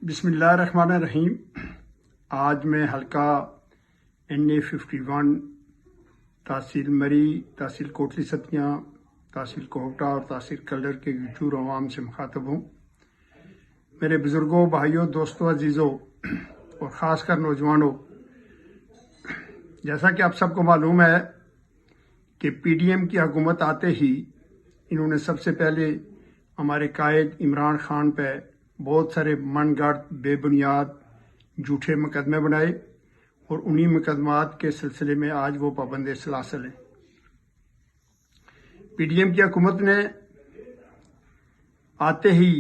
بسم اللہ الرحمن الرحیم۔ آج میں حلقہ NA51 تحصیل مری، تحصیل کوٹلی ستیاں، تحصیل کوہٹا اور تحصیل کلر کے جور عوام سے مخاطب ہوں۔ میرے بزرگوں، بھائیوں، دوستوں، عزیزوں اور خاص کر نوجوانوں، جیسا کہ آپ سب کو معلوم ہے کہ PDM کی حکومت آتے ہی انہوں نے سب سے پہلے ہمارے قائد عمران خان پہ بہت سارے من گھڑت بے بنیاد جھوٹے مقدمے بنائے اور انہی مقدمات کے سلسلے میں آج وہ پابند سلاسل ہیں۔ PDM کی حکومت نے آتے ہی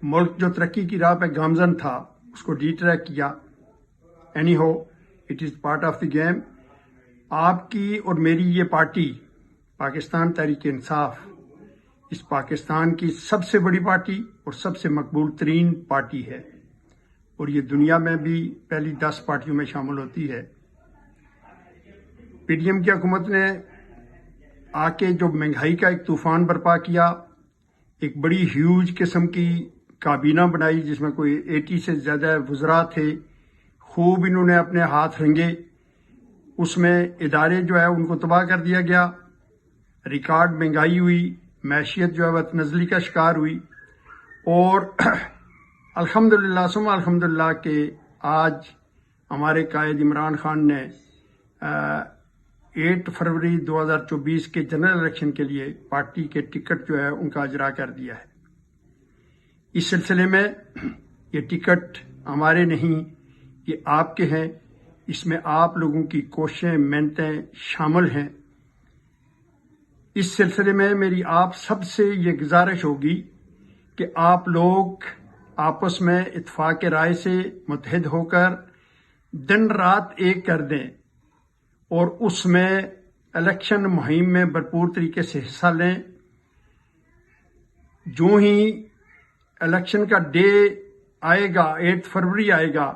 ملک جو ترقی کی راہ پہ گامزن تھا اس کو ڈی ٹریک کیا۔ Any who, it is part of the game. آپ کی اور میری یہ پارٹی پاکستان تحریک انصاف اس پاکستان کی سب سے بڑی پارٹی اور سب سے مقبول ترین پارٹی ہے، اور یہ دنیا میں بھی پہلی 10 پارٹیوں میں شامل ہوتی ہے۔ PDM کی حکومت نے آ کے جو مہنگائی کا ایک طوفان برپا کیا، ایک بڑی ہیوج قسم کی کابینہ بنائی جس میں کوئی 80 سے زیادہ وزراء تھے، خوب انہوں نے اپنے ہاتھ رنگے، اس میں ادارے جو ہے ان کو تباہ کر دیا گیا، ریکارڈ مہنگائی ہوئی، معیشت جو ہے وہ نزلی کا شکار ہوئی، اور الحمدللہ ثم الحمدللہ کہ آج ہمارے قائد عمران خان نے 8 فروری 2024 کے جنرل الیکشن کے لیے پارٹی کے ٹکٹ جو ہے ان کا اجرا کر دیا ہے۔ اس سلسلے میں یہ ٹکٹ ہمارے نہیں، یہ آپ کے ہیں، اس میں آپ لوگوں کی کوششیں محنتیں شامل ہیں۔ اس سلسلے میں میری آپ سب سے یہ گزارش ہوگی کہ آپ لوگ آپس میں اتفاق رائے سے متحد ہو کر دن رات ایک کر دیں اور اس میں الیکشن مہم میں بھرپور طریقے سے حصہ لیں۔ جو ہی الیکشن کا ڈے آئے گا، 8 فروری آئے گا،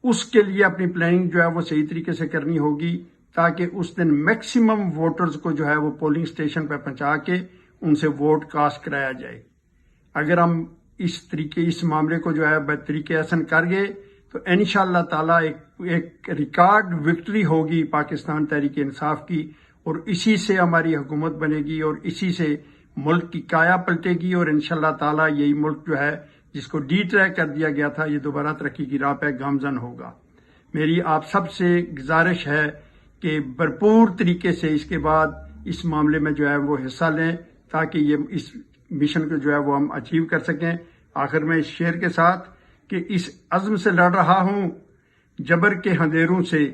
اس کے لیے اپنی پلاننگ جو ہے وہ صحیح طریقے سے کرنی ہوگی تاکہ اس دن میکسیمم ووٹرز کو جو ہے وہ پولنگ سٹیشن پہ پہنچا کے ان سے ووٹ کاسٹ کرایا جائے۔ اگر ہم اس معاملے کو جو ہے بطریقے احسن کر گئے تو انشاءاللہ تعالیٰ ایک ریکارڈ وکٹری ہوگی پاکستان تحریک انصاف کی، اور اسی سے ہماری حکومت بنے گی اور اسی سے ملک کی کایا پلٹے گی، اور انشاءاللہ تعالیٰ یہی ملک جو ہے جس کو ڈی ٹریک کر دیا گیا تھا یہ دوبارہ ترقی کی راہ پہ گامزن ہوگا۔ میری آپ سب سے گزارش ہے کہ بھرپور طریقے سے اس کے بعد اس معاملے میں جو ہے وہ حصہ لیں تاکہ یہ اس مشن کو جو ہے وہ ہم اچیو کر سکیں۔ آخر میں اس شعر کے ساتھ کہ اس عزم سے لڑ رہا ہوں جبر کے اندھیروں سے،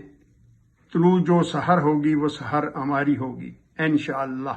طلوع جو سحر ہوگی وہ سحر ہماری ہوگی انشاءاللہ۔